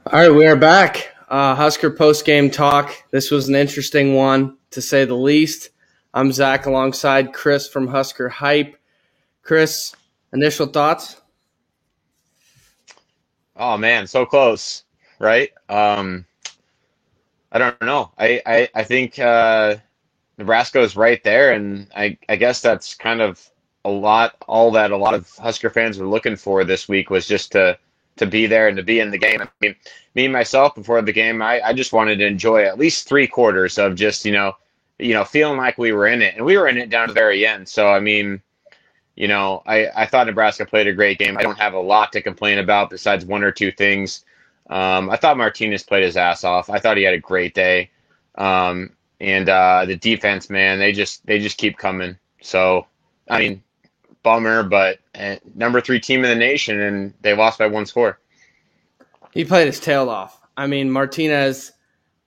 All right, we are back. Husker post game talk. This was an interesting one, to say the least. I'm Zach alongside Chris from Husker Hype. Chris, initial thoughts? Oh man, so close, right? I don't know. I think Nebraska is right there, and I guess that's kind of all that a lot of Husker fans were looking for this week was just to be there and to be in the game. I mean, me myself before the game, I just wanted to enjoy at least three quarters of just feeling like we were in it, and we were in it down to the very end. So I mean. I thought Nebraska played a great game. I don't have a lot to complain about besides one or two things. I thought Martinez played his ass off. I thought he had a great day. And the defense, man, they just keep coming. So, I mean, bummer, but number three team in the nation, and they lost by one score. He played his tail off. I mean, Martinez,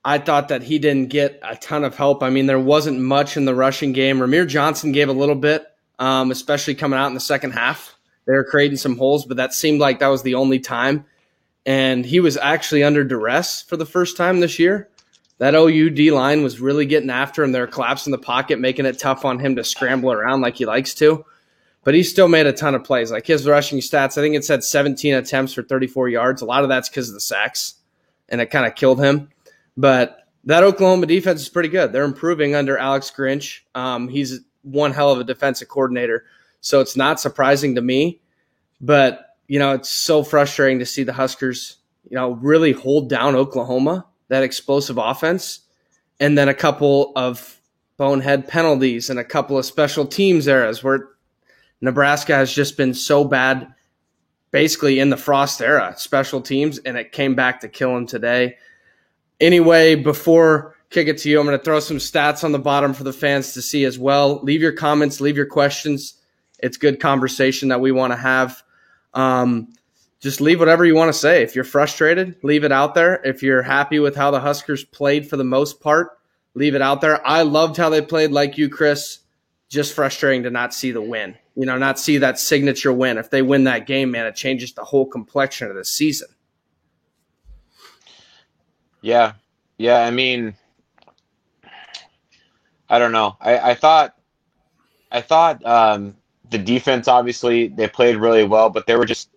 I thought that he didn't get a ton of help. I mean, there wasn't much in the rushing game. Ramir Johnson gave a little bit, especially coming out in the second half. They were creating some holes, but that seemed like that was the only time. And he was actually under duress for the first time this year. That OUD line was really getting after him. They were collapsing the pocket, making it tough on him to scramble around like he likes to. But he still made a ton of plays. Like his rushing stats, I think it said 17 attempts for 34 yards. A lot of that's because of the sacks, and it kind of killed him. But that Oklahoma defense is pretty good. They're improving under Alex Grinch. He's one hell of a defensive coordinator. So it's not surprising to me. But, it's so frustrating to see the Huskers, really hold down Oklahoma, that explosive offense, and then a couple of bonehead penalties and a couple of special teams eras where Nebraska has just been so bad basically in the Frost era, special teams, and it came back to kill him today. Anyway, before kick it to you, I'm going to throw some stats on the bottom for the fans to see as well. Leave your comments, leave your questions. It's good conversation that we want to have. Just leave whatever you want to say. If you're frustrated, leave it out there. If you're happy with how the Huskers played for the most part, leave it out there. I loved how they played, like you, Chris. Just frustrating to not see the win, not see that signature win. If they win that game, man, it changes the whole complexion of the season. Yeah, yeah. I mean, I don't know. I thought the defense obviously they played really well, but they were just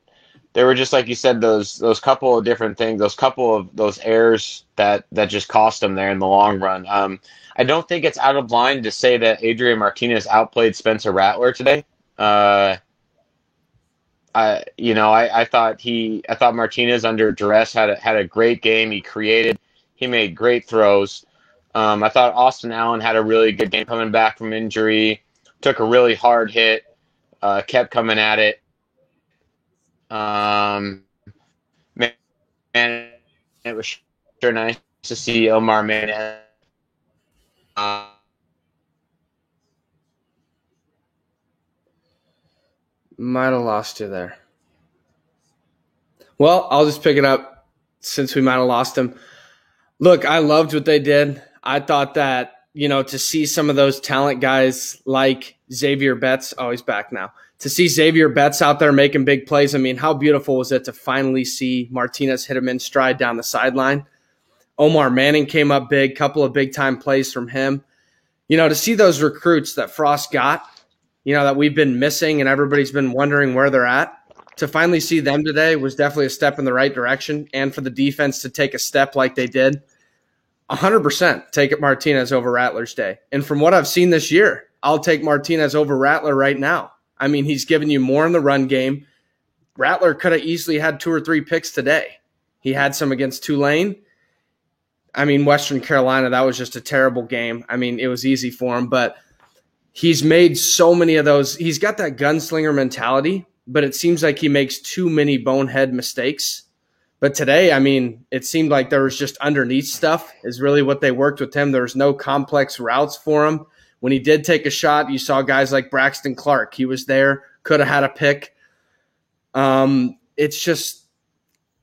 like you said those couple of different things, those couple of those errors that just cost them there in the long run. I don't think it's out of line to say that Adrian Martinez outplayed Spencer Rattler today. Uh, I thought Martinez under duress had a great game. He made great throws. I thought Austin Allen had a really good game coming back from injury. Took a really hard hit, kept coming at it. Um, man, it was sure nice to see Omar Mann. Uh, Might have lost you there. Well, I'll just pick it up since we might have lost him. Look, I loved what they did. I thought that, to see some of those talent guys like Xavier Betts, oh, he's back now. To see Xavier Betts out there making big plays, I mean, how beautiful was it to finally see Martinez hit him in stride down the sideline? Omar Manning came up big, couple of big-time plays from him. To see those recruits that Frost got, that we've been missing and everybody's been wondering where they're at, to finally see them today was definitely a step in the right direction. And for the defense to take a step like they did, 100% take it Martinez over Rattler's day. And from what I've seen this year, I'll take Martinez over Rattler right now. I mean, he's given you more in the run game. Rattler could have easily had 2 or 3 picks today. He had some against Tulane. I mean, Western Carolina, that was just a terrible game. I mean, it was easy for him, but he's made so many of those. He's got that gunslinger mentality, but it seems like he makes too many bonehead mistakes. But today, I mean, it seemed like there was just underneath stuff is really what they worked with him. There was no complex routes for him. When he did take a shot, you saw guys like Braxton Clark. He was there, could have had a pick.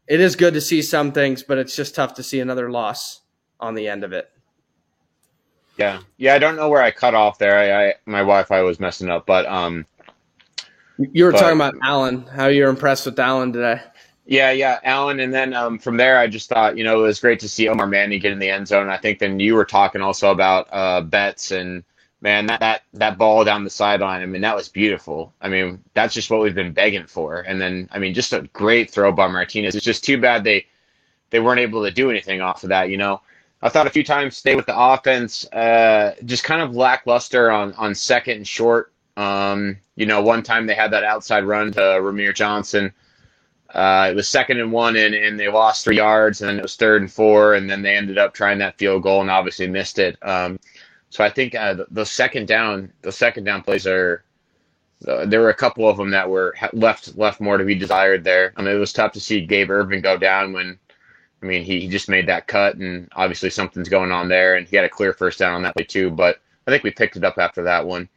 It is good to see some things, but it's just tough to see another loss on the end of it. yeah, yeah. I don't know where I cut off there. My Wi-Fi was messing up, but You were talking but about Allen, how you're impressed with Allen today. Yeah, Allen, and then from there, I just thought, it was great to see Omar Manny get in the end zone. I think then you were talking also about Betts, and man, that ball down the sideline. I mean, that was beautiful. I mean, that's just what we've been begging for. And then, I mean, just a great throw by Martinez. It's just too bad they weren't able to do anything off of that. I thought a few times today with the offense, just kind of lackluster on second and short. One time they had that outside run to Ramir Johnson. It was 2nd and 1, and they lost 3 yards, and then it was 3rd and 4, and then they ended up trying that field goal and obviously missed it. So I think those second down plays are. There were a couple of them that were left more to be desired there. I mean, it was tough to see Gabe Ervin go down when, I mean, he just made that cut, and obviously something's going on there, and he had a clear first down on that play too. But I think we picked it up after that one.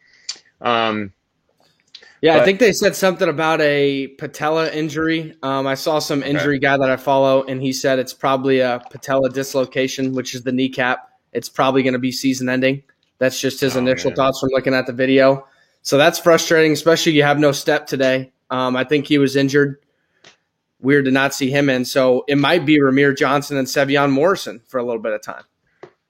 Yeah, I But think they said something about a patella injury. I saw some okay, injury guy that I follow, and he said it's probably a patella dislocation, which is the kneecap. It's probably going to be season ending. That's just his oh initial man, thoughts from looking at the video. So that's frustrating, especially you have no step today. I think he was injured. Weird to not see him in. So it might be Ramir Johnson and Sevion Morrison for a little bit of time.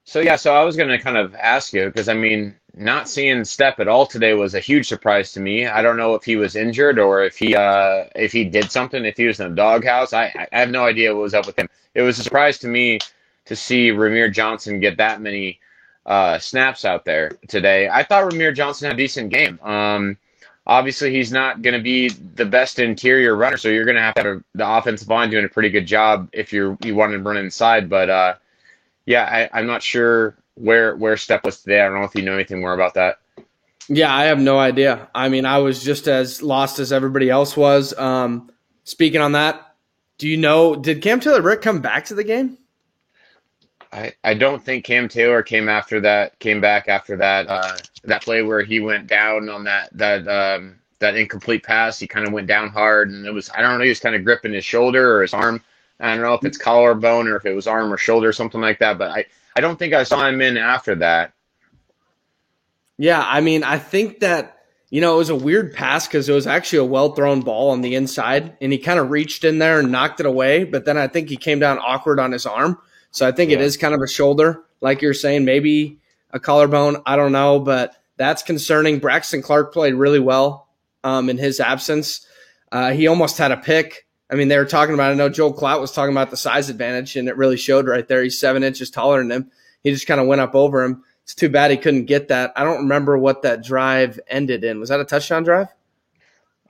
so I was going to kind of ask you because I mean, not seeing Step at all today was a huge surprise to me. I don't know if he was injured or if he did something, if he was in the doghouse. I have no idea what was up with him. It was a surprise to me to see Ramir Johnson get that many snaps out there today. I thought Ramir Johnson had a decent game. Obviously, he's not going to be the best interior runner, so you're going to have the offensive line doing a pretty good job if you want to run inside. But yeah, I'm not sure where Step was today. I don't know if you know anything more about that. Yeah, I have no idea. I mean, I was just as lost as everybody else was. Speaking on that, do you know, did Cam Taylor-Britt come back to the game? I don't think Cam Taylor came back after that play where he went down on that incomplete pass. He kind of went down hard, and I don't know, he was kind of gripping his shoulder or his arm. I don't know if it's collarbone or if it was arm or shoulder, something like that. But I don't think I saw him in after that. Yeah, I mean, I think that, it was a weird pass because it was actually a well-thrown ball on the inside, and he kind of reached in there and knocked it away, but then I think he came down awkward on his arm. So I think it Yeah. is kind of a shoulder, like you're saying, maybe a collarbone. I don't know, but that's concerning. Braxton Clark played really well in his absence. He almost had a pick. I mean, they were talking about, I know Joel Klatt was talking about the size advantage, and it really showed right there. He's 7 inches taller than him. He just kind of went up over him. It's too bad he couldn't get that. I don't remember what that drive ended in. Was that a touchdown drive?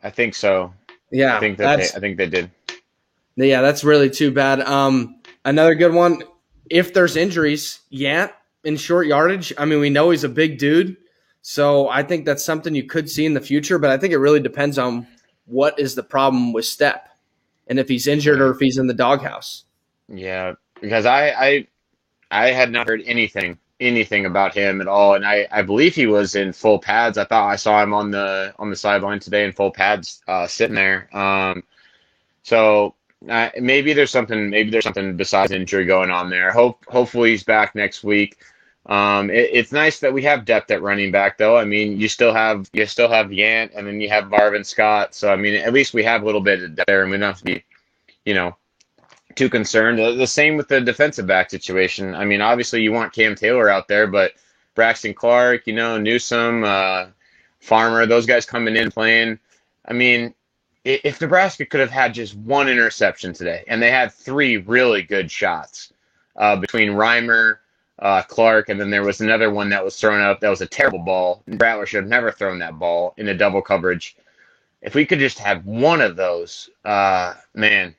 I think so. Yeah, I think they did. yeah, that's really too bad. Another good one. If there's injuries, Yant in short yardage. I mean, we know he's a big dude, so I think that's something you could see in the future. But I think it really depends on what is the problem with Step, and if he's injured or if he's in the doghouse. Yeah, because I had not heard anything about him at all, and I believe he was in full pads. I thought I saw him on the sideline today in full pads, sitting there. So maybe there's something besides injury going on there. Hopefully he's back next week. It's nice that we have depth at running back, though. I mean, you still have Yant, and then you have Marvin Scott. So I mean, at least we have a little bit of depth there, and we don't have to be, too concerned. The same with the defensive back situation. I mean, obviously you want Cam Taylor out there, but Braxton Clark, Newsome, Farmer, those guys coming in playing. I mean, if Nebraska could have had just one interception today, and they had 3 really good shots between Reimer, Clark, and then there was another one that was thrown out that was a terrible ball. Rattler should have never thrown that ball in a double coverage. If we could just have one of those, man,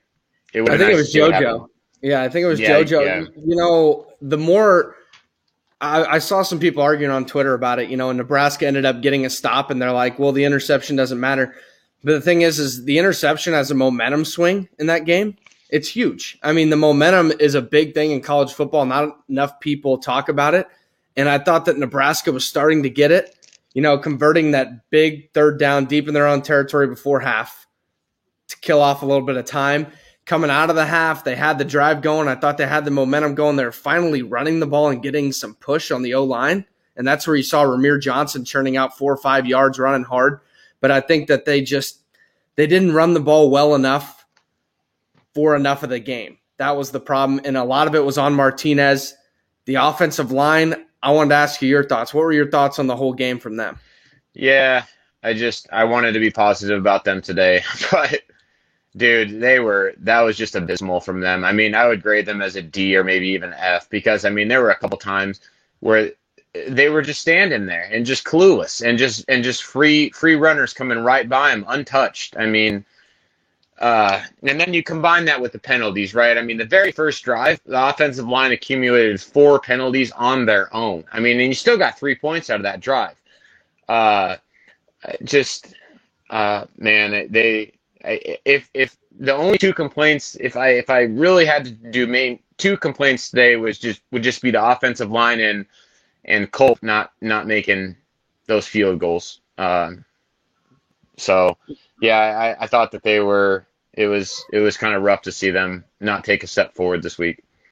it would I have think it nice to was see what happened. JoJo. Yeah, I think it was Yeah, JoJo. yeah. The more I saw some people arguing on Twitter about it, Nebraska ended up getting a stop, and they're like, well, the interception doesn't matter. But the thing is the interception has a momentum swing in that game. It's huge. I mean, the momentum is a big thing in college football. Not enough people talk about it. And I thought that Nebraska was starting to get it, converting that big third down deep in their own territory before half to kill off a little bit of time. Coming out of the half, they had the drive going. I thought they had the momentum going. They're finally running the ball and getting some push on the O-line. And that's where you saw Ramir Johnson churning out 4 or 5 yards, running hard. But I think that they didn't run the ball well enough for enough of the game. That was the problem, and a lot of it was on Martinez. The offensive line, I wanted to ask you your thoughts. What were your thoughts on the whole game from them? Yeah, I wanted to be positive about them today, but dude, that was just abysmal from them. I mean, I would grade them as a D or maybe even F because I mean, there were a couple times where they were just standing there and just clueless and just free runners coming right by them untouched. I mean, and then you combine that with the penalties, right? I mean, the very first drive, the offensive line accumulated 4 penalties on their own. I mean, and you still got 3 points out of that drive. Uh, just man, if the only two complaints, if I really had to do main two complaints today would just be the offensive line and Colt not making those field goals. So yeah, I thought that it was kind of rough to see them not take a step forward this week.